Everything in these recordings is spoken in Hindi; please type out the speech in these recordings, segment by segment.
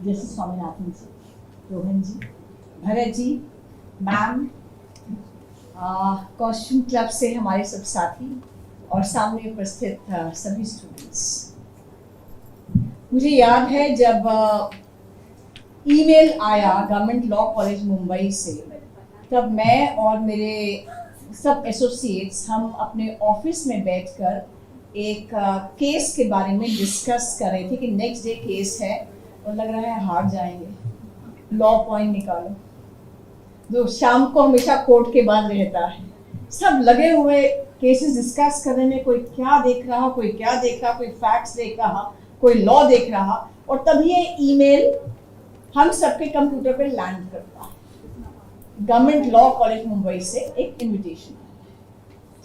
जैसे स्वामीनाथन जी, रोहन जी, Bharat ji, ma'am, costume club से हमारे सब साथी और सामने उपस्थित सभी स्टूडेंट्स। मुझे याद है जब ईमेल आया गवर्नमेंट लॉ कॉलेज मुंबई से, तब मैं और मेरे सब एसोसिएट्स हम अपने ऑफिस में बैठकर एक केस के बारे में डिस्कस कर रहे थे कि नेक्स्ट डे केस है और लग रहा है हार जाएंगे, लॉ पॉइंट निकालो, जो शाम को हमेशा कोर्ट के बाद रहता है। सब लगे हुए केसेस डिस्कस करने में, कोई क्या देख रहा, कोई क्या देख रहा, कोई फैक्ट्स देख रहा, कोई लॉ देख रहा, और तभी ये ईमेल हम सबके कंप्यूटर पे लैंड करता है। गवर्नमेंट लॉ कॉलेज मुंबई से एक इनविटेशन,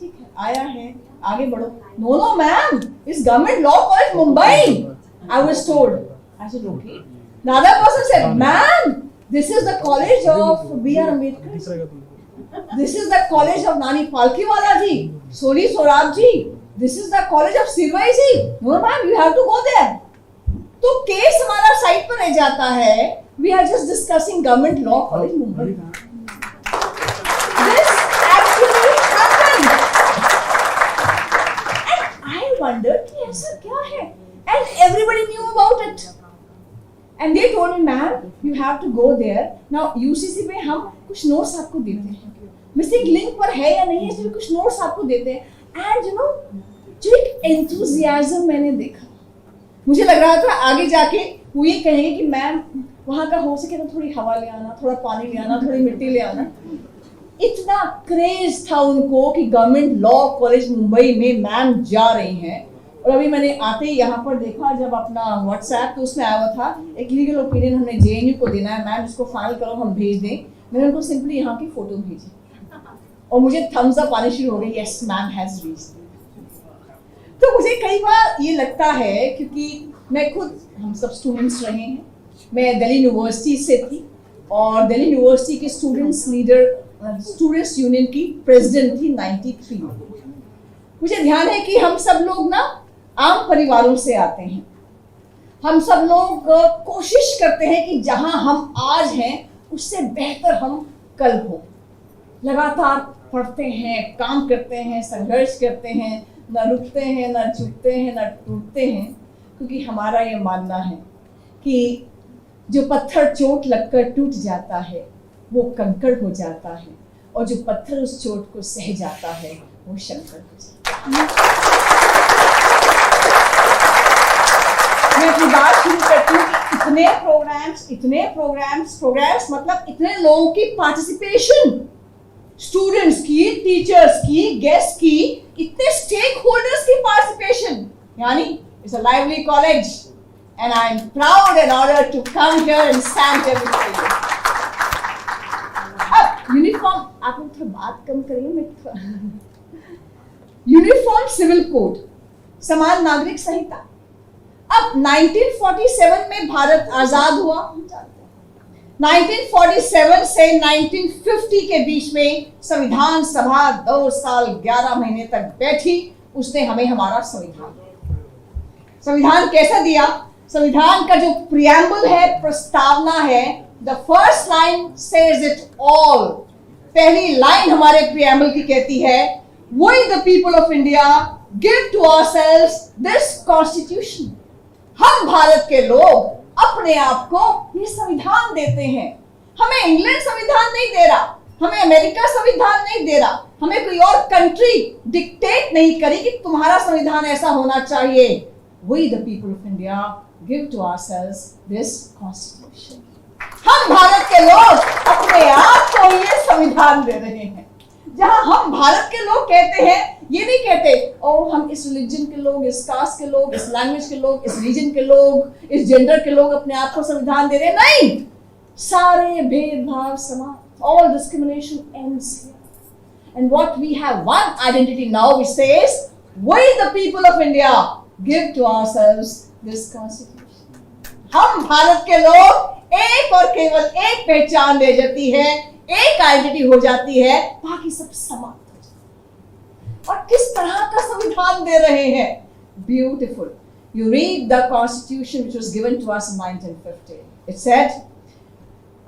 ठीक है, आया है, आगे बढ़ो। No no ma'am, it's government law college Mumbai, I was told. I said okay. The other person said, ma'am, this is the college of B.R. Ambedkar. This is the college of Nani Palkhiwala ji, Soli Sorab ji. This is the college of Sirvai ji. No ma'am, you have to go there. तो केस हमारा साइड पर रह जाता है. We are just discussing government law college Mumbai. This actually happened. And I wondered कि ऐसा क्या है? And everybody knew about it. And they told me, ma'am, you have to go there. Now UCC पे हम कुछ नोट्स आपको देते हैं. मिसिंग लिंक पर है या नहीं है, इसलिए कुछ नोट्स आपको देते हैं. And you know, जो एक enthusiasm मैंने देखा, मुझे लग रहा था आगे जाके वो ये कहेंगे कि मैम वहाँ का हो सके तो थोड़ी हवा ले आना, थोड़ा पानी ले आना, थोड़ी मिट्टी ले आना. इतना क्रेज था उनको कि गवर्नमेंट लॉ कॉलेज मुंबई में मैम जा रही हैं. और अभी मैंने आते ही यहाँ पर देखा जब अपना व्हाट्सएप, तो उसमें आया हुआ था एक लीगल ओपिनियन हमने जेएनयू को देना है, मैम इसको फाइनल करो, हम भेज दें. मैंने उनको सिंपली यहाँ की फोटो भेजी और मुझे थम्स अप आने शुरू हो गए, यस मैम हैज रीच्ड. तो मुझे कई बार ये लगता है, क्योंकि मैं खुद, हम सब स्टूडेंट्स रहे हैं, मैं दिल्ली यूनिवर्सिटी से थी और दिल्ली यूनिवर्सिटी के स्टूडेंट्स लीडर, स्टूडेंट्स यूनियन की प्रेसिडेंट थी 93 में. मुझे ध्यान है कि हम सब लोग ना आम परिवारों से आते हैं. हम सब लोग कोशिश करते हैं कि जहां हम आज हैं उससे बेहतर हम कल हो. लगातार पढ़ते हैं, काम करते हैं, संघर्ष करते हैं, न रुकते हैं, न झुकते हैं, न टूटते हैं, क्योंकि हमारा ये मानना है कि जो पत्थर चोट लगकर टूट जाता है वो कंकड़ हो जाता है, और जो पत्थर उस चोट को सह जाता है वो शंकर हो जाता है. मैं अपनी बात शुरू करती हूँ. इतने प्रोग्राम्स मतलब इतने लोगों की पार्टिसिपेशन, स्टूडेंट्स की, टीचर्स की, गेस्ट की, इतने स्टेक होल्डर्स की पार्टिसिपेशन, यानी it's a lively college and I am proud and honoured to come here and stand here with you. अब यूनिफॉर्म, आप लोग थोड़ा बात कम करिए, मैं यूनिफॉर्म सिविल कोड, समान नागरिक संहिता. अब 1947 में भारत आजाद हुआ, 1947 से 1950 के बीच में संविधान सभा 2 साल 11 महीने तक बैठी. उसने हमें हमारा संविधान कैसा दिया? संविधान का जो प्रियम्बल है, प्रस्तावना है, the first line says it all. पहली लाइन हमारे प्रियम्बल की कहती है, we the people of India give to ourselves this constitution. हम भारत के लोग अपने आप को ये संविधान देते हैं. हमें इंग्लैंड संविधान नहीं दे रहा, हमें अमेरिका संविधान नहीं दे रहा, हमें कोई और कंट्री डिक्टेट नहीं करी कि तुम्हारा संविधान ऐसा होना चाहिए. We the people of India give to ourselves this constitution. हम भारत के लोग अपने आप को ये संविधान दे रहे हैं. जहां हम भारत के लोग कहते हैं, ये नहीं कहते ओ हम इस रिलीजन के लोग, इस कास्ट के लोग, इस लैंग्वेज के लोग, इस रीजन के लोग, इस जेंडर के लोग अपने आप को संविधान दे रहे. नहीं, सारे भेदभाव समाप्त, all discrimination ends here. And what we have one identity now which says we the people of India give to ourselves this constitution. हम भारत के लोग एक और केवल एक पहचान ले जाती है, एक आइडेंटिटी हो जाती है, बाकी सब समाप्त हो जाता है. और किस तरह का संविधान दे रहे हैं? Beautiful. You read the constitution which was given to us in 1950. It said,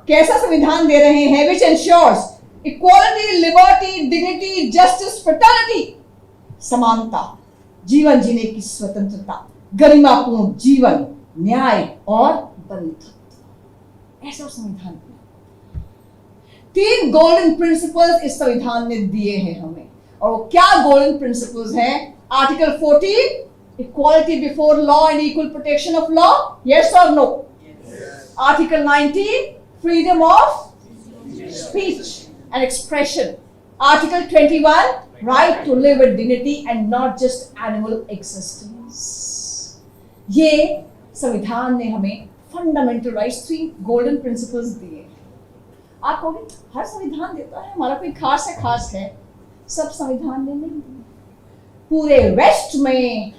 कैसा संविधान दे रहे हैं? Which ensures equality, liberty, dignity, justice, fraternity, समानता, जीवन जीने की स्वतंत्रता, गरिमापूर्ण जीवन, न्याय और बंधुत्व। ऐसा संविधान दिया। 3 गोल्डन प्रिंसिपल्स इस संविधान ने दिए हैं हमें, और वो क्या गोल्डन प्रिंसिपल्स हैं? Article 14, equality before law and equal protection of law, yes और no? Article 19, freedom of speech and expression. Article 21, right to live with dignity and not just animal existence. ये संविधान ने हमें फंडामेंटल राइट्स, 3 गोल्डन प्रिंसिपल्स दिए। आप कहोगे हर संविधान देता है, हमारा कोई खास है? सब संविधान ने नहीं दिए। पूरे वेस्ट में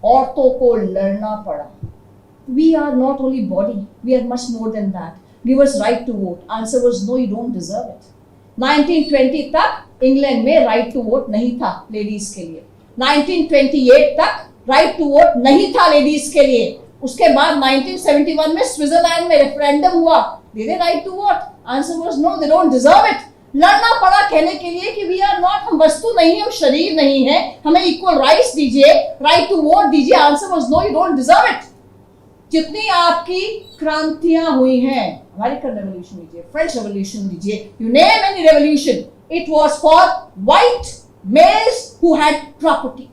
औरतों को लड़ना पड़ा। We are not only body, we are much more than that. Give us right to vote. Answer was no, you don't deserve it. 1920 तक इंग्लैंड में राइट टू वोट नहीं था लेडीज के लिए। 1928 तक राइट टू वोट नहीं था लेडीज के लिए। उसके बाद 1971 में स्विट्जरलैंड में रेफरेंडम हुआ, दे दे right to vote. Answer was no, they don't deserve it. लड़ना पड़ा कहने के लिए कि वी आर नॉट, हम वस्तु नहीं है, हम शरीर नहीं है, हमें इक्वल राइट्स दीजिए, राइट टू वोट दीजिए। Answer was no, you don't deserve it. जितनी आपकी क्रांतियां हुई हैं, अमेरिकन रेवोल्यूशन लीजिए, फ्रेंच रेवोल्यूशन लीजिए, you name any revolution, it was for white males who had property.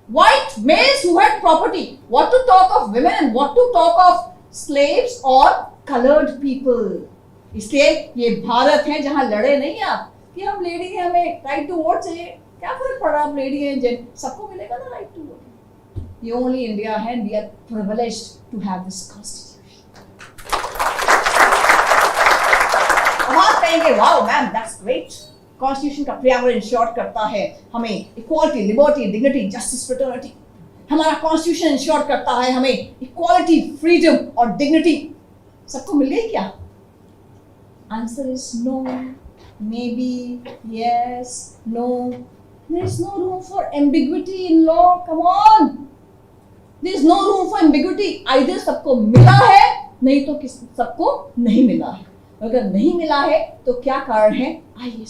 White males who had property. What to talk of women and what to talk of slaves or colored people. इसलिए ये भारत है जहां लड़े नहीं आप कि हम लेडी हैं, हमें राइट टू वोट चाहिए। क्या फर्क पड़ा, आप लेडी हैं, जेन सबको मिलेगा ना राइट टू वोट। ये ओनली इंडिया है, we are privileged to have this constitution. अब आप कहेंगे wow ma'am that's great, constitution का प्रियाम्बल इंश्योर करता है हमें equality, liberty, dignity, justice, fraternity. हमारा कॉन्स्टिट्यूशन इंश्योर करता है हमें इक्वालिटी, फ्रीडम और डिग्निटी। सबको मिल गई क्या? Answer is no, maybe, yes, no. There is no room for ambiguity in law. Come on, there is no room for ambiguity. Either सबको मिला है, नहीं तो सबको नहीं मिला है। अगर नहीं मिला है तो क्या कारण है? आइए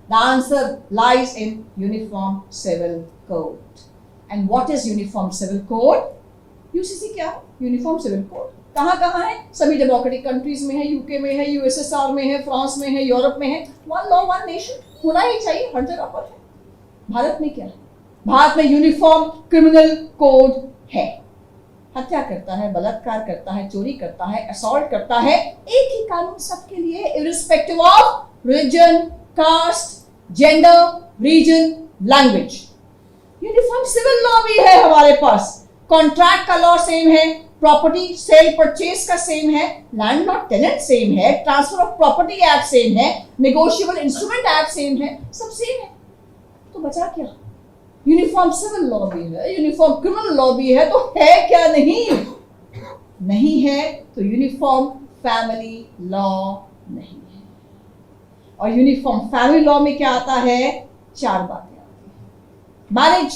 The answer lies in Uniform Civil Code. And what is Uniform Civil Code? UCC क्या है? Uniform Civil Code कहाँ है? सभी डेमोक्रेटिक कंट्रीज में है, यूके में है, यूएसएसआर में है, फ्रांस में है, यूरोप में है। वन लॉ वन नेशन होना ही चाहिए, हर जगह पर है। भारत में क्या है? भारत में यूनिफॉर्म क्रिमिनल कोड है। हत्या करता है, बलात्कार करता है, चोरी करता है, असॉल्ट करता है, एक ही कानून सबके लिए, irrespective of religion, caste, gender, region, language. Uniform civil law भी है हमारे पास। कॉन्ट्रैक्ट का लॉ सेम है, प्रॉपर्टी सेल परचेज का सेम है, लैंड लॉ टेनेंट सेम है, transfer of property act same है, नेगोशिएबल इंस्ट्रूमेंट एक्ट सेम है, सब सेम है। तो बचा क्या? यूनिफॉर्म सिविल लॉ भी है, यूनिफॉर्म क्रिमिनल लॉ भी है, तो है क्या? नहीं है तो यूनिफॉर्म फैमिली लॉ नहीं है। और यूनिफॉर्म फैमिली लॉ में क्या आता है? 4 बातें आती हैं, मैरिज,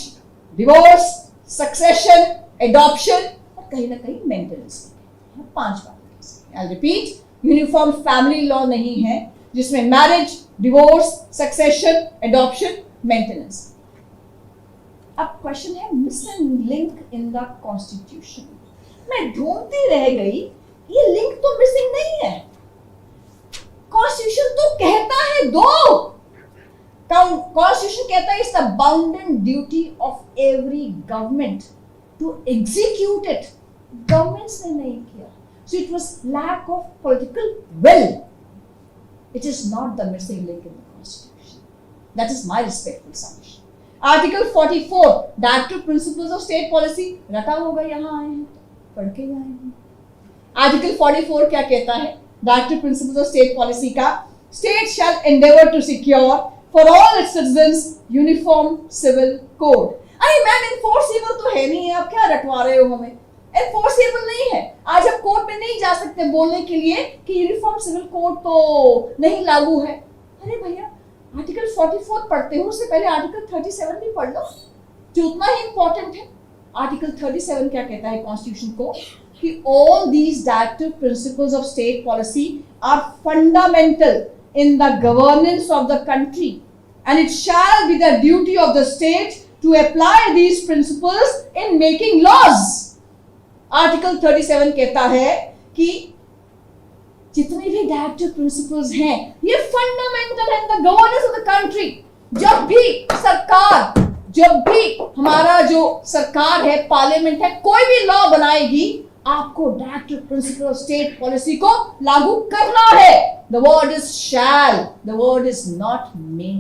डिवोर्स, सक्सेशन, एडॉप्शन और कहीं ना कहीं मेंटेनेंस। 5 बातें। I repeat, uniform family law नहीं है जिसमें marriage, divorce, succession, adoption, maintenance. अब क्वेश्चन है missing link in the constitution. मैं ढूंढती रह गई, ये लिंक तो मिसिंग नहीं है। कॉन्स्टिट्यूशन तो कहता है दो। कॉन्स्टिट्यूशन कहता है it's the bounded duty of every government to execute it. Governments ने नहीं किया, so it was lack of political will. It is not the missing link in the constitution. That is my respectful submission. Article 44 directive principles of state policy रटा होगा, यहां आए हैं, पढ़ के आए हैं। आर्टिकल 44 क्या कहता है? Directive principles of state policy का, state shall endeavour to secure for all its citizens uniform civil code. अरे मैम इनफोर्सेबल तो है नहीं है, आप क्या रटवा रहे हो हमें? इनफोर्सेबल नहीं है। आज आप कोर्ट में नहीं जा सकते बोलने के लिए कि यूनिफॉर्म सिविल कोड तो नहीं लागू है। अरे भैया, आर्टिकल 44 पढ़ते हो उससे पहले आर्टिकल 37 भी पढ़ लो, जो उतना ही इंपॉर्टेंट है। आर्टिकल 37 क्या कहता है कॉन्स्टिट्यूशन को? कि all these directive principles of state policy are fundamental in the governance of the country and it shall be the duty of the state to apply these principles in making laws. Article 37 कहता है कि जितने भी डायरेक्टिव प्रिंसिपल्स हैं ये फंडामेंटल है in the governance of the country. जब भी हमारा जो सरकार है, पार्लियामेंट है, कोई भी लॉ बनाएगी, आपको directive principle of state policy को लागू करना है। The word is shall, the word is not may.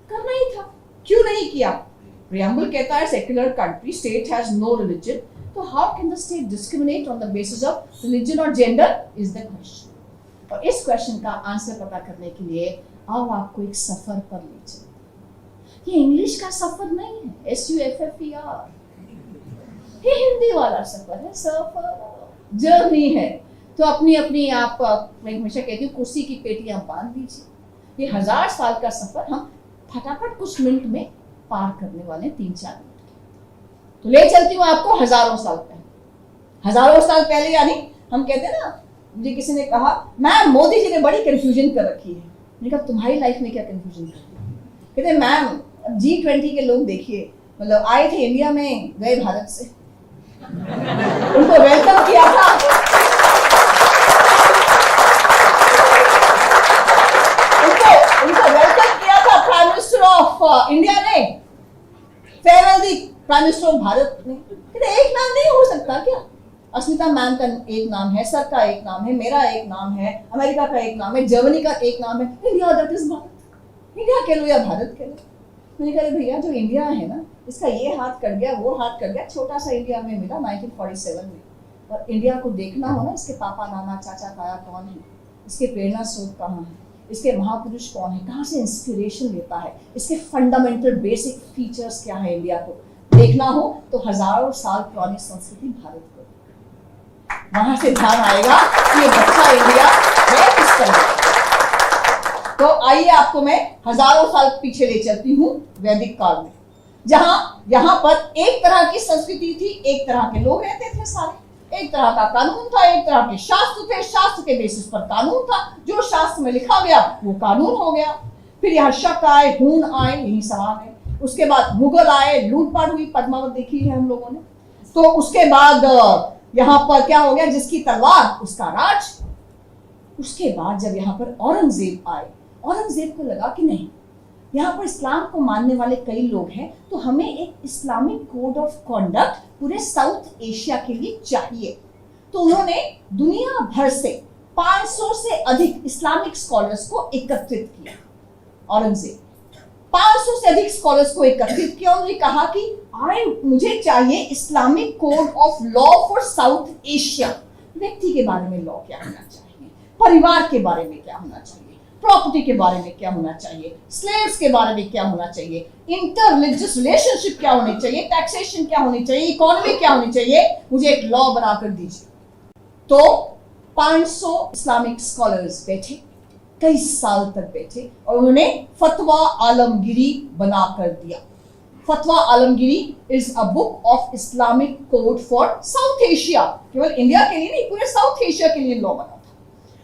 करना ही था, क्यों नहीं किया? प्रियम्बल कहता है secular country, state has no religion, तो how can the state discriminate on the basis of religion और जेंडर इज द क्वेश्चन। और इस क्वेश्चन का आंसर पता करने के लिए अब आपको एक सफर पर ले चलते। ये इंग्लिश का सफर नहीं है, SUFFER, ये हिंदी वाला सफर है, सफर जर्नी है। तो अपनी अपनी आप, मैं हमेशा कहती हूँ, कुर्सी की पेटियां बांध दीजिए। ये 1000 साल का सफर हम फटाफट कुछ मिनट में पार करने वाले, 3-4 मिनट। तो ले चलती हूँ आपको हजारों साल पहले। हजारों साल पहले यानी हम कहते हैं ना, मुझे किसी ने कहा मैम मोदी जी ने बड़ी कंफ्यूजन कर रखी है। मैंने कहा तुम्हारी लाइफ में क्या कंफ्यूजन कर रही है? कहते मैम G20 के लोग देखिए, मतलब आए थे इंडिया में, गए भारत से, उनको वेलकम किया था, उनको वेलकम किया था प्राइम मिनिस्टर ऑफ इंडिया ने, farewell the prime minister of Bharat ने। एक नाम नहीं हो सकता क्या? अस्मिता मैम का एक नाम है, सर का एक नाम है, मेरा एक नाम है, अमेरिका का एक नाम है, जर्मनी का एक नाम है, India that is Bharat. India कह लो या भारत कह लो। मैंने कहा भैया जो इंडिया है ना, इसका ये हाथ कट गया, वो हाथ कट गया, छोटा सा इंडिया में मिला 1947 में। और इंडिया को देखना हो ना, इसके पापा नाना चाचा ताया कौन है, इसके प्रेरणा स्रोत कहाँ है, इसके महापुरुष कौन है, कहाँ से इंस्पिरेशन लेता है, इसके फंडामेंटल बेसिक फीचर्स क्या है, इंडिया को देखना हो तो हजारों साल पुरानी संस्कृति भारत को, वहां से ध्यान आएगा कि ये बच्चा इंडिया है किस तरह। तो आइए आपको मैं हजारों साल पीछे ले चलती हूँ वैदिक काल में, जहां यहाँ पर एक तरह की संस्कृति थी, एक तरह के लोग रहते थे सारे, एक तरह का कानून था, एक तरह के शास्त्र थे, शास्त्र के बेसिस पर कानून था, जो शास्त्र में लिखा गया वो कानून हो गया। फिर यहाँ शक आए, हूण आए, यही सवाल है। उसके बाद मुगल आए, लूटपाट हुई, पद्मावत देखी है हम लोगों ने। तो उसके बाद यहाँ पर क्या हो गया, जिसकी तलवार उसका राज। उसके बाद जब यहाँ पर औरंगजेब आए, औरंगजेब को लगा कि नहीं, यहाँ पर इस्लाम को मानने वाले कई लोग हैं, तो हमें एक इस्लामिक कोड ऑफ कॉन्डक्ट पूरे साउथ एशिया के लिए चाहिए। तो उन्होंने दुनिया भर से 500 से अधिक इस्लामिक स्कॉलर्स को एकत्रित किया। औरंगजेब 500 से अधिक स्कॉलर्स को एकत्रित किया। उन्होंने कहा कि मुझे चाहिए Islamic code of law for south Asia. व्यक्ति के बारे में लॉ क्या होना चाहिए, परिवार के बारे में क्या होना चाहिए, प्रॉपर्टी के बारे में क्या होना चाहिए, स्लेव्स के बारे में क्या होना चाहिए, इंटर रिलीजियस रिलेशनशिप क्या होनी चाहिए, टैक्सेशन क्या होनी चाहिए, इकोनॉमी क्या होनी चाहिए, मुझे एक लॉ बनाकर दीजिए। तो 500 इस्लामिक स्कॉलर्स बैठे, कई साल तक बैठे और उन्होंने फतवा आलमगिरी बनाकर दिया। फतवा Alamgiri is a book of Islamic code for south Asia. केवल इंडिया के लिए नहीं, पूरे साउथ एशिया के लिए लॉ बना था।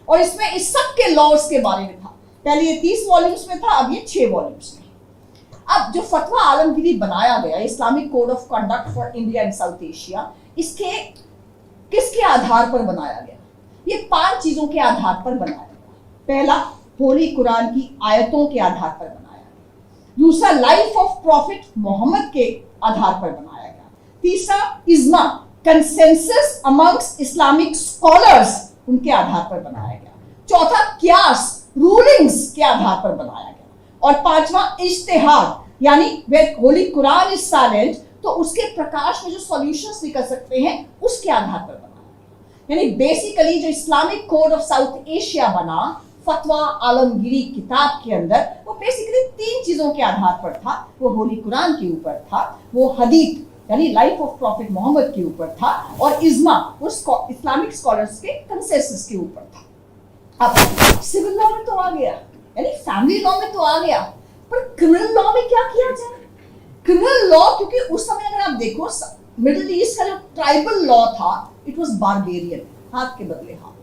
और इसमें इस सब के लॉज के बारे में था। पहले ये 30 वॉल्यूम्स में था, अब ये 6 वॉल्यूम्स में। अब जो फतवा आलमगिरी बनाया गया, Islamic code of conduct for India and south Asia, इसके किसके आधार पर बनाया गया? ये 5 चीजों के आधार पर बनाया गया। पहला, होली कुरान की आयतों के आधार पर बनाया गया। दूसरा, लाइफ ऑफ प्रॉफिट मोहम्मद के आधार पर बनाया गया। तीसरा, इज्मा, कंसेंसस अमंग्स इस्लामिक स्कॉलर्स, उनके आधार पर बनाया गया। चौथा, क्यास, रूलिंग्स के आधार पर बनाया गया। और पांचवा, इज्तिहाद, यानी where holy Quran is silent, तो उसके प्रकाश में जो सॉल्यूशंस निकल सकते हैं उसके आधार पर बनाया गया। यानी बेसिकली जो Islamic code of south Asia बना फतवा आलमगिरी किताब के अंदर, वो बेसिकली 3 चीजों के आधार पर था। वो होली कुरान के ऊपर था, वो हदीथ यानी लाइफ ऑफ प्रॉफिट मोहम्मद के ऊपर था, और इज्मा वो इस्लामिक स्कॉलर्स के कंसेंसस के ऊपर था। अब सिविल लॉ में तो आ गया, यानी फैमिली लॉ में तो आ गया, पर क्रिमिनल लॉ में क्या किया जाए? क्रिमिनल लॉ, क्योंकि उस समय अगर आप देखो मिडिल ईस्ट का जो ट्राइबल लॉ था, इट वॉज बारबेरियन, हाथ के बदले हाथ,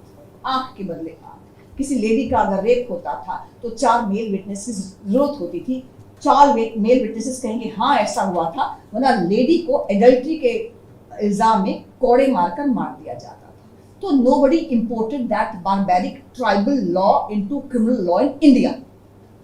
आंख के बदले आंख। किसी लेडी का अगर रेप होता था तो 4 मेल विटनेस की जरूरत होती थी, 4 मेल विटनेसेस कहेंगे हाँ ऐसा हुआ था, वरना लेडी को एडल्ट्री के इल्जाम में कोड़े मारकर मार दिया जाता था। तो nobody imported that barbaric tribal law into criminal law in India।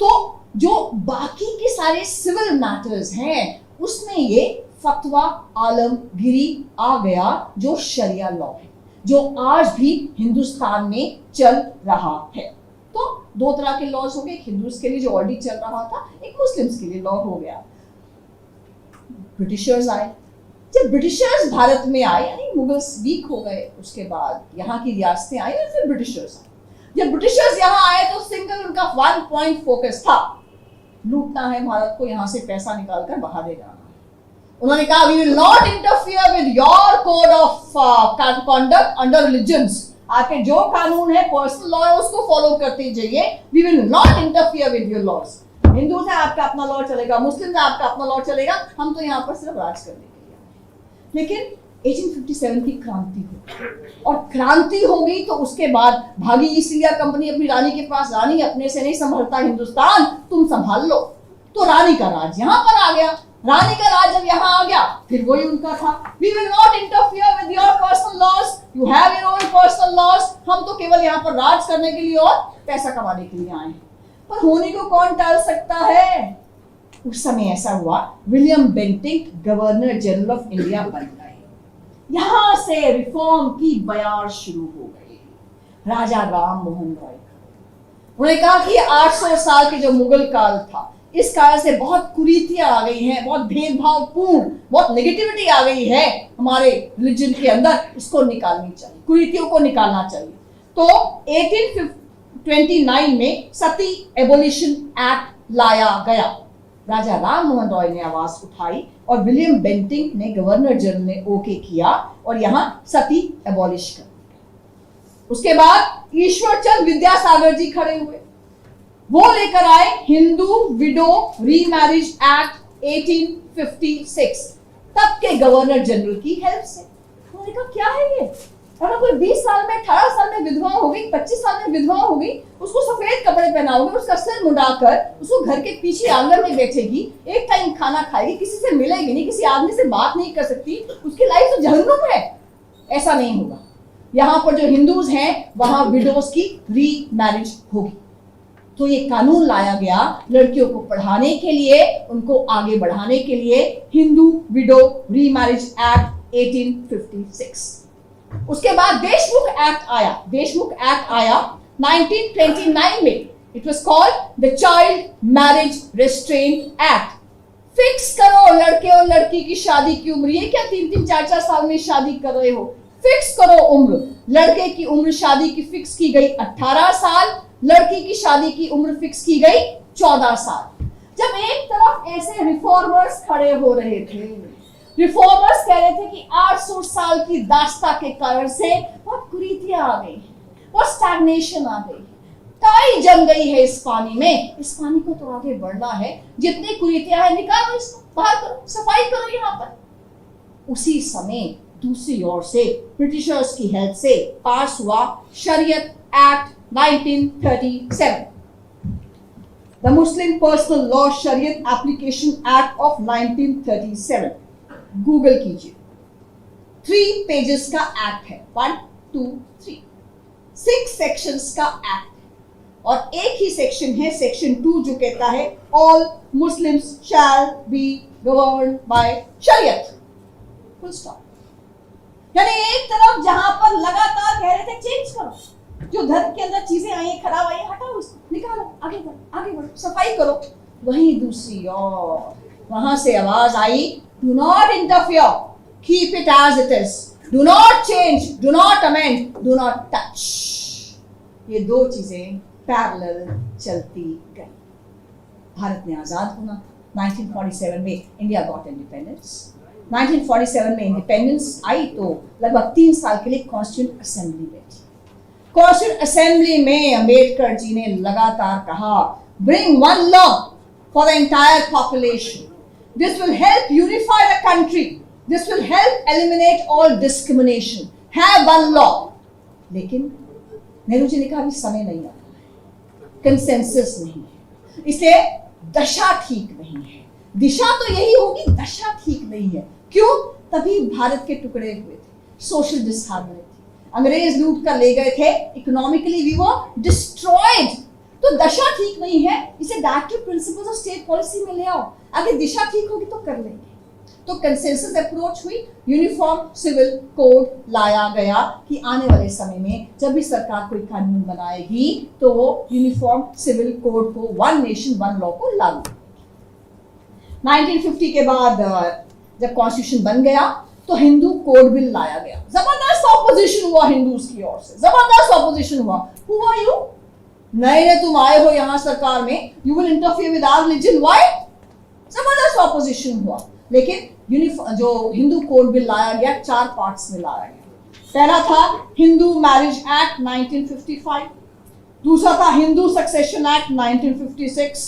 तो जो बाकी के सारे सिविल मैटर्स हैं उसमें ये फतवा आलमगिरी आ गया, जो शरिया लॉ है, जो आज भी हिंदुस्तान में चल रहा है। तो 2 तरह के लॉज हो गए, एक हिंदूज के लिए जो ऑलरेडी चल रहा था, एक मुस्लिम्स के लिए लॉ हो गया। ब्रिटिशर्स आए, जब ब्रिटिशर्स भारत में आए यानी मुगल्स वीक हो गए, उसके बाद यहाँ की रियासतें आई और फिर ब्रिटिशर्स आए। जब ब्रिटिशर्स यहाँ आए तो सिंगल उनका 1 पॉइंट फोकस था, लूटना है भारत को, यहाँ से पैसा निकालकर बाहर ले जाना है। उन्होंने कहा we will not interfere with your code of conduct under religions. आपके जो कानून है, पर्सनल लॉ है, उसको फॉलो करते जाइए, we will not interfere with your laws. Hindu है आपका अपना लॉ चलेगा, मुस्लिम है आपका अपना लॉ चलेगा, हम तो यहाँ पर सिर्फ राज करने के लिए आए। लेकिन 1857 की क्रांति हुई, और क्रांति हो गई तो उसके बाद भागी ईस्ट इंडिया कंपनी अपनी रानी के पास, रानी अपने से नहीं संभलता हिंदुस्तान, तुम संभाल लो। तो रानी का राज यहाँ पर आ गया। रानी का राज जब यहाँ आ गया फिर वही उनका था, we will not interfere with your personal laws, you have your own personal laws, हम तो केवल यहाँ पर राज करने के लिए और पैसा कमाने के लिए आए हैं। पर होने को कौन टाल सकता है? उस समय ऐसा हुआ, William Bentinck governor general of India बन गए। यहां से रिफॉर्म की बयार शुरू हो गई। राजा राम मोहन रॉय, उन्होंने कहा कि 800 साल के जो मुगल काल था, इस काल से बहुत कुरीतियां आ गई हैं, बहुत भेदभावपूर्ण, बहुत नेगेटिविटी आ गई है हमारे रिलीजन के अंदर, इसको निकालनी चाहिए, कुरीतियों को निकालना चाहिए। तो 1829 में सती एबोलिशन एक्ट लाया गया। राजा राम मोहन रॉय ने आवाज उठाई और विलियम बेंटिंक ने, गवर्नर जनरल ने ओके किया और यहां सती एबॉलिश कर दी। उसके बाद ईश्वरचंद विद्यासागर जी खड़े हुए, वो लेकर आए हिंदू विडो रीमैरिज एक्ट 1856, तब के गवर्नर जनरल की हेल्प से। उन्होंने कहा क्या है ये? अगर कोई 20 साल में, 18 साल में विधवा हो गई, 25 साल में विधवा हो गई, उसको सफेद कपड़े पहनाओगे, उसका सिर मुंडाकर उसको घर के पीछे आंगन में बेचेगी, एक टाइम खाना खाएगी, किसी से मिलेगी नहीं, किसी आदमी से बात नहीं कर सकती, उसकी लाइफ तो जहन्नुम है। ऐसा नहीं होगा। यहाँ पर जो हिंदूज हैं वहां विडोज की रीमैरिज होगी। तो ये कानून लाया गया लड़कियों को पढ़ाने के लिए, उनको आगे बढ़ाने के लिए, हिंदू विडो रीमैरिज एक्ट 1856। उसके बाद देशमुख एक्ट आया। देशमुख एक्ट आया 1929 में। It was called the child marriage restaurant act. Fix करो लड़के और लड़की की शादी की उम्र। ये क्या 3-3, 4-4 साल में शादी कर रहे हो? फिक्स करो उम्र। लड़के की उम्र शादी की फिक्स की गई 18 साल, लड़की की शादी की उम्र फिक्स की गई 14 साल। जब एक तरफ ऐसे रिफॉर्मर्स खड़े हो रहे थे, रिफॉर्मर्स कह रहे थे कि 800 साल की दास्ता के कारण से बहुत कुरीतियां आ गई, बहुत स्टैग्नेशन आ गई, काई जम गई है इस पानी में, इस पानी को तो आगे बढ़ना है, जितनी कुरीतियां है निकालो इसको, बाहर करो, सफाई करो यहाँ पर। उसी समय दूसरी ओर से ब्रिटिशर्स की हेल्प से पास हुआ शरीयत act 1937, the Muslim personal law शरीयत एप्लीकेशन एक्ट ऑफ 1937। गूगल कीजिए, 3 पेजेस का एक्ट है, 1, 2, 3, 6 सेक्शंस का एक्ट है, और एक ही सेक्शन है, सेक्शन 2, जो कहता है all Muslims shall be governed bye शरीयत, फुल स्टॉप। यानी एक तरफ जहां पर लगातार कह रहे थे चेंज करो, जो धर्म के अंदर चीजें आई खराब आई, हटाओ इसको, निकालो, आगे बढ़ो, आगे बढ़ो, सफाई करो। वहीं दूसरी ओर वहां से आवाज आई, do not interfere, keep it as it is, do not change, do not amend, do not touch। ये 2 चीजें पैरेलल चलती गई। भारत ने आजाद होना था 1947 में, इंडिया गॉट इंडिपेंडेंस। 1947 में इंडिपेंडेंस आई तो लगभग 3 साल के लिए कॉन्स्टिट्यूंट असेंबली बैठी। कॉन्स्टिट्यूंट असेंबली में अंबेडकर जी ने लगातार कहा, bring one law for the entire population, this will help unify the country, this will help eliminate all discrimination, have one law. लेकिन नेहरू जी ने कहा अभी समय नहीं आता, कंसेंसस नहीं है, इसलिए दशा ठीक नहीं है। दिशा तो यही होगी, दशा ठीक नहीं है। क्यों? तभी भारत के टुकड़े हुए थे, सोशल डिसहार्मनी थी, अंग्रेज लूट कर ले गए थे, इकोनॉमिकली वी वर डिस्ट्रॉयड। तो दशा ठीक नहीं है, इसे directive principles of state policy में ले आओ, आगे दिशा ठीक होगी तो कर लेंगे। तो कंसेंसस अप्रोच हुई, यूनिफॉर्म सिविल कोड लाया गया कि आने वाले समय में जब भी सरकार कोई कानून बनाएगी तो वो यूनिफॉर्म सिविल कोड को, वन नेशन वन लॉ को लागू। 1950 के बाद जब कॉन्स्टिट्यूशन बन गया तो हिंदू कोड बिल लाया गया। जबरदस्त ऑपोजिशन हुआ हिंदूज की ओर से, जबरदस्त ऑपोजिशन हुआ। Who are you? नए तुम आए हो यहाँ सरकार में, you will interfere with our religion, why? जबरदस्त ऑपोजिशन हुआ। लेकिन जो हिंदू कोड बिल लाया गया 4 पार्ट्स में लाया गया। पहला था हिंदू मैरिज एक्ट 1955, दूसरा था हिंदू सक्सेशन एक्ट 1956,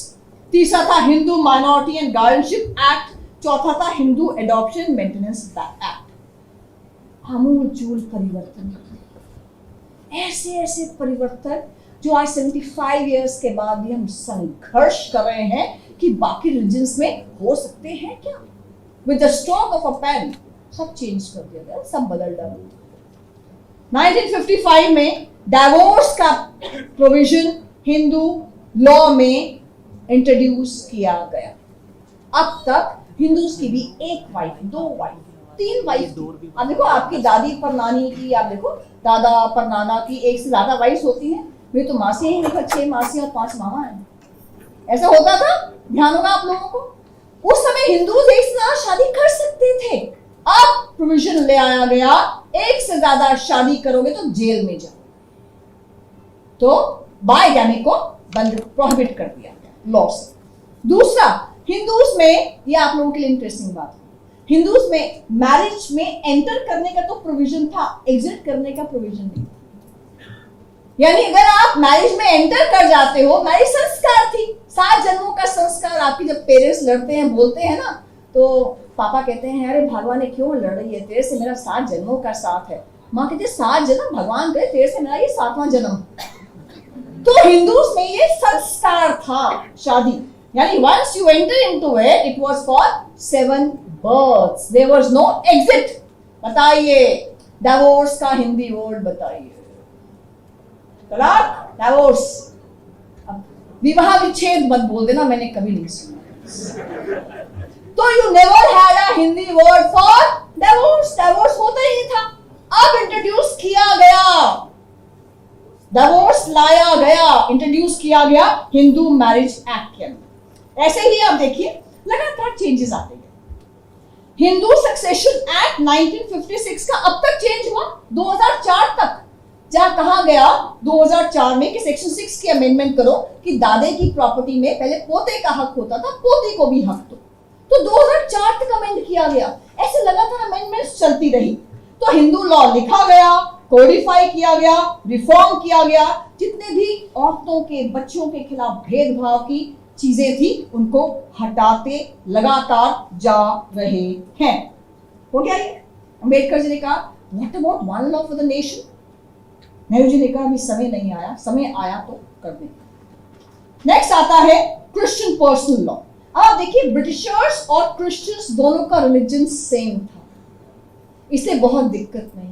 तीसरा था Hindu minority and guardianship act, चौथा था हिंदू एडॉप्शन मेंटेनेंस एक्ट। आमूलचूल परिवर्तन, ऐसे ऐसे परिवर्तन जो आज 75 इयर्स के बाद भी हम संघर्ष कर रहे हैं कि बाकी रिलीजन्स में हो सकते हैं क्या। With the stroke of a pen, सब चेंज कर दिया गया, सब बदल डाला। 1955 में डाइवोर्स का प्रोविजन हिंदू लॉ में इंट्रोड्यूस किया गया। अब तक हिंदूज की भी 1 वाइफ, 2 वाइफ, 3 वाइफ। अब देखो आपकी दादी पर नानी की, आप देखो दादा पर नाना की 1 से ज्यादा वाइफ होती हैं। मेरी तो मासी ही देखो 6 मासी और 5 मामा हैं। ऐसा होता था, ध्यान होगा आप लोगों को। उस समय हिंदू एक से ज्यादा शादी कर सकते थे। अब प्रोविजन ले आया गया, 1 से ज्यादा शादी करोगे तो जेल में जाओ। तो बायगामी को बंद, प्रोहिबिट कर दिया गया लॉ से। दूसरा, हिंदूज में, ये आप लोगों के लिए इंटरेस्टिंग बात है, हिंदूज में मैरिज में एंटर करने का तो प्रोविजन था, एग्जिट करने का प्रोविजन नहीं था। यानी अगर आप मैरिज में एंटर कर जाते हो, मैरिज संस्कार थी, 7 जन्मों का संस्कार। आपकी जब पेरेंट्स लड़ते हैं, बोलते हैं ना, तो पापा कहते हैं अरे भगवान ने क्यों लड़ रही है, तेरे से मेरा 7 जन्मों का साथ है। माँ कहती है 7 जन्म, भगवान करे तेरे से मेरा ये 7वां जन्म। तो हिंदूज में ये संस्कार था शादी, यानी once you enter into it, it was for 7 births, there was no exit। बताइए डिवोर्स का हिंदी वर्ड बताइए। तलाक, डिवोर्स। विवाह विच्छेद मत बोल देना, मैंने कभी नहीं सुना। तो you never had a Hindi word for divorce, divorce होता ही नहीं था। अब इंट्रोड्यूस किया गया, डिवोर्स लाया गया, इंट्रोड्यूस किया गया हिंदू मैरिज एक्ट के अंदर। ऐसे ही आप देखिए लगातार चेंजेस आते गए। हिंदू सक्सेशन एक्ट 1956 का अब तक चेंज हुआ 2004 तक, जहां कहा गया 2004 में कि सेक्शन 6 की अमेंडमेंट करो कि दादे की प्रॉपर्टी में पहले पोते का हक होता था, पोती को भी हक दो। तो 2004 तक अमेंड किया गया। ऐसे लगातार अमेंडमेंट्स चलती रही। तो हिंदू लॉ लिखा गया, कोडिफाई किया गया, रिफॉर्म किया गया। जितने भी औरतों के, बच्चों के खिलाफ भेदभाव की चीजें थी उनको हटाते लगातार जा रहे हैं। हो गया ये? अंबेडकर जी ने कहा what about one law for the nation. Nehru ji ने कहा अभी समय नहीं आया, समय आया तो कर देंगे। नेक्स्ट आता है क्रिश्चियन पर्सनल लॉ। अब देखिए ब्रिटिशर्स और क्रिश्चियंस दोनों का रिलीजन सेम था, इसलिए बहुत दिक्कत नहीं।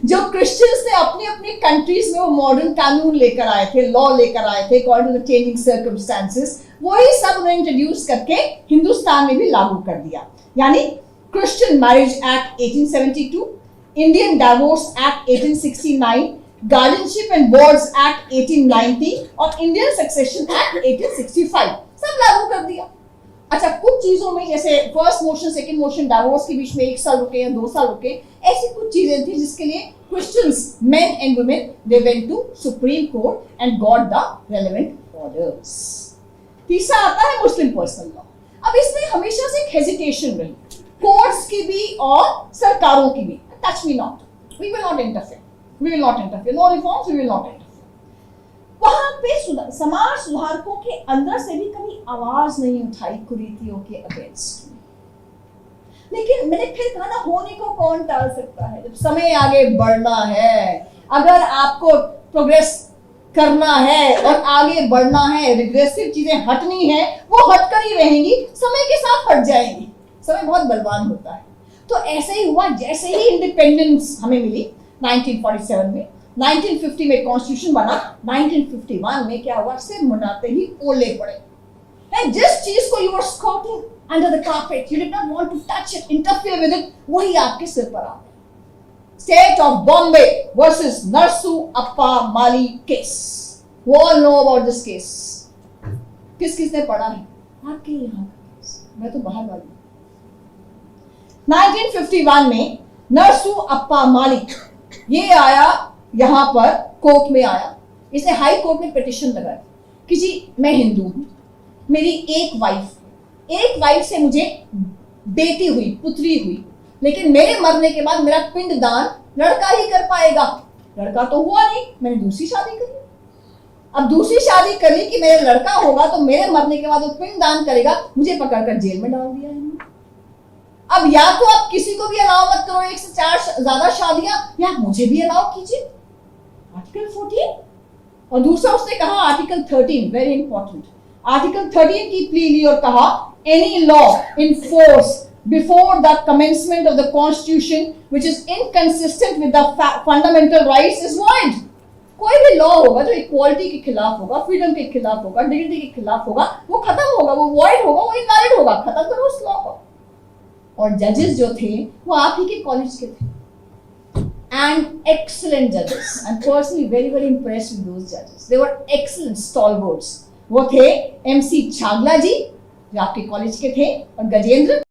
जो क्रिश्चियंस ने अपनी अपनी कंट्रीज में वो मॉडर्न कानून लेकर आए थे, लॉ लेकर आए थे according to the changing circumstances, वही सब उन्होंने इंट्रोड्यूस करके हिंदुस्तान में भी लागू कर दिया। यानी Christian marriage act 1872, Indian divorce act 1869, guardianship and wards act 1890 और इंडियन सक्सेशन एक्ट 1865 सब लागू कर दिया। अच्छा, कुछ चीजों में जैसे first motion, second motion, divorce के बीच में 1 साल रुके या 2 साल रुके, ऐसी कुछ चीजें थी जिसके लिए Christians, men and women, they went to Supreme Court and got the relevant orders. तीसरा आता है मुस्लिम पर्सनल लॉ। अब इसमें हमेशा से एक हेजिटेशन रही, कोर्ट्स की भी और सरकारों की भी। Touch me not, we will not interfere, we will not interfere, no reforms, we will not interfere. वहां पे समाज सुधारकों के अंदर से भी कभी आवाज नहीं उठाई कुरीतियों के अगेंस्ट। लेकिन मैंने फिर कहा ना, होने को कौन टाल सकता है? जब समय आगे बढ़ना है, अगर आपको प्रोग्रेस करना है और आगे बढ़ना है, रिग्रेसिव चीजें हटनी है, वो हटकर ही रहेंगी, समय के साथ हट जाएंगी। समय बहुत बलवान होता है। तो ऐसे ही हुआ, जैसे ही इंडिपेंडेंस हमें मिली 1947 में, 1950 में कॉन्स्टिट्यूशन बना, 1951 में क्या हुआ, सिर मुंडाते ही ओले पड़े। And जिस चीज को you were squatting under the carpet, you did not want to touch it, interfere with it, वही आपके सिर पर आ गया। State of Bombay versus Narsu Appa Mali case. We all know about this case. किसने पढ़ा है? आपके यहाँ का केस, मैं तो बाहर वाली। 1951 में नरसू अप्पा मालिक ये आया, यहाँ पर कोर्ट में आया। इसने हाई कोर्ट में पिटिशन लगाई कि जी मैं हिंदू हूँ, मेरी एक वाइफ से मुझे बेटी हुई, पुत्री हुई, लेकिन मेरे मरने के बाद मेरा पिंडदान लड़का ही कर पाएगा। लड़का तो हुआ नहीं, मैंने दूसरी शादी करी। अब दूसरी शादी करी कि मेरा लड़का होगा तो मेरे मरने के बाद वो पिंडदान करेगा, मुझे पकड़कर जेल में डाल दिया है। अब या तो आप किसी को भी अलाउ मत करो 1 से 4 ज्यादा शादियां, या मुझे भी अलाउ कीजिए, आर्टिकल 14। और दूसरा उसने कहा आर्टिकल 13, वेरी इंपॉर्टेंट, आर्टिकल 13 की प्ली ली और कहा any law in force before the commencement of the constitution which is inconsistent with the fundamental rights is void. कोई भी लॉ होगा जो इक्वालिटी के खिलाफ होगा, फ्रीडम के खिलाफ होगा, डिग्निटी के खिलाफ होगा, वो खत्म होगा, वो वॉइड होगा, वो इनवैलिड होगा। खत्म करो उस लॉ को। और जजेस जो थे वो आप ही के कॉलेज के थे, and excellent judges. I'm personally very impressed with those judges. They were excellent stalwarts. वो थे MC छागला जी जो आपके कॉलेज के थे, और गजेंद्र